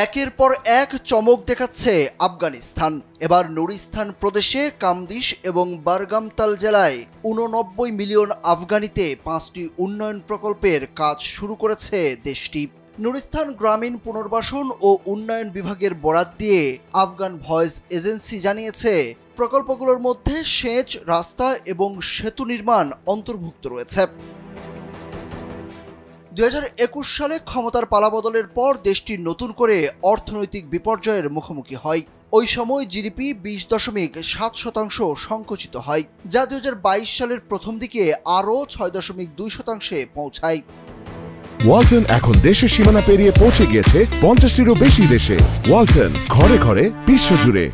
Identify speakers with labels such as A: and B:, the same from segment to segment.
A: একের পর এক চমক দেখাচ্ছে আফগানিস্তান। এবার নুরিস্তান প্রদেশে কামদিশ এবং বারগামতাল জেলায় ৮৯ মিলিয়ন আফগানিতে ৫টি উন্নয়ন প্রকল্পের কাজ শুরু করেছে দেশটি। নুরিস্তান গ্রামীণ পুনর্বাসন ও উন্নয়ন বিভাগের বরাত দিয়ে আফগান ভয়েস এজেন্সি জানিয়েছে, প্রকল্পগুলোর মধ্যে সেচ, রাস্তা এবং সেতু নির্মাণ অন্তর্ভুক্ত রয়েছে। ২০২১ সালে ক্ষমতার পালাবদলের পর দেশটি নতুন করে অর্থনৈতিক বিপর্যয়ের মুখোমুখি হয়। ওই সময় জিডিপি ২০.৭% সংকুচিত হয়, যা ২০২২ সালের প্রথম দিকে আরও ৬.২% পৌঁছায়।
B: ওয়ালটন এখন দেশের সীমানা পেরিয়ে পৌঁছে গিয়েছে ৫০টিরও বেশি দেশে। ওয়ালটন, ঘরে ঘরে, বিশ্বজুড়ে।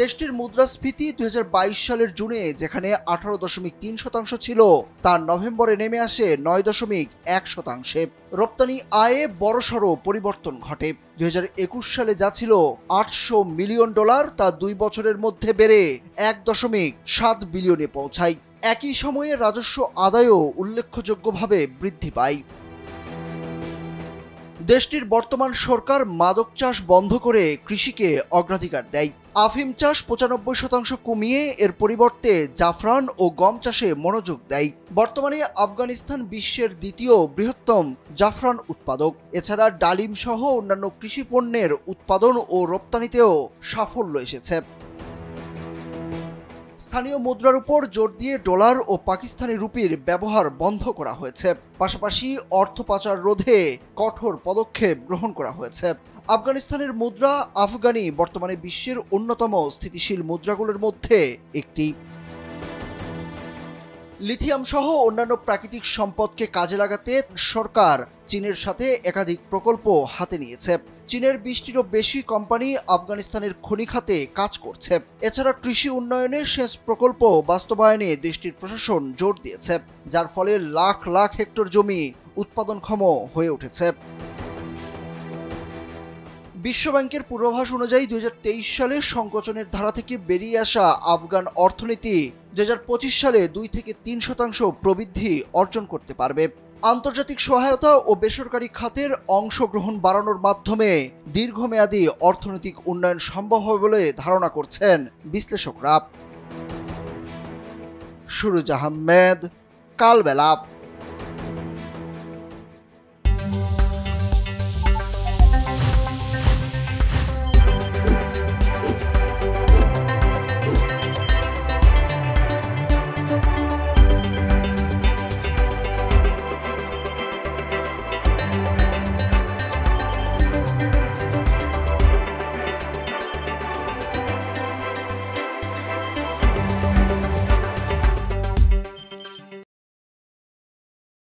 A: দেশটির মুদ্রাস্ফীতি ২০২২ সালের জুনে যেখানে ১৮.৩% ছিল, তা নভেম্বরে নেমে আসে ৯.১%। রপ্তানি আয়ে বড়সড় পরিবর্তন ঘটে। ২০২১ সালে যা ছিল $৮০০ মিলিয়ন, তা ২ বছরের মধ্যে বেড়ে ১.৭ বিলিয়নে পৌঁছায়। একই সময়ে রাজস্ব আদায়ও উল্লেখযোগ্যভাবে বৃদ্ধি পায়। দেশটির বর্তমান সরকার মাদক চাষ বন্ধ করে কৃষিকে অগ্রাধিকার দেয়। আফিম চাষ ৯৫% কমিয়ে এর পরিবর্তে জাফরান ও গম চাষে মনোযোগ দেয়। বর্তমানে আফগানিস্তান বিশ্বের দ্বিতীয় বৃহত্তম জাফরান উৎপাদক। এছাড়া ডালিম সহ অন্যান্য কৃষি পণ্যের উৎপাদন ও রপ্তানিতেও সাফল্য এসেছে। স্থানীয় মুদ্রার উপর জোর দিয়ে ডলার ও পাকিস্তানি রুপির ব্যবহার বন্ধ করা হয়েছে। পাশাপাশি অর্থ পাচার রোধে কঠোর পদক্ষেপ গ্রহণ করা হয়েছে। আফগানিস্তানের মুদ্রা আফগানি বর্তমানে বিশ্বের অন্যতম স্থিতিশীল মুদ্রাগুলোর মধ্যে একটি। লিথিয়াম সহ অন্যান্য প্রাকৃতিক সম্পদকে কাজে লাগাতে সরকার চীনের সাথে একাধিক প্রকল্প হাতে নিয়েছে। চীনের ২০টিরও বেশি কোম্পানি আফগানিস্তানের খনি খাতে কাজ করছে। এছাড়া কৃষি উন্নয়নে সেচ প্রকল্প বাস্তবায়নে দেশটির প্রশাসন জোর দিয়েছে, যার ফলে লাখ লাখ হেক্টর জমি উৎপাদনক্ষম হয়ে উঠেছে। বিশ্বব্যাংকের পূর্বাভাস অনুযায়ী ২০২৩ সালে সংকোচনের ধারা থেকে বেরিয়ে আসা আফগান অর্থনীতি ২০২৫ সালে ২-৩% প্রবৃদ্ধি অর্জন করতে পারবে। আন্তর্জাতিক সহায়তা ও বেসরকারি খাতের অংশগ্রহণ বাড়ানোর মাধ্যমে দীর্ঘমেয়াদী অর্থনৈতিক উন্নয়ন সম্ভব হবে বলে ধারণা করছেন বিশ্লেষকরা। সুরুজ আহমেদ, কালবেলা।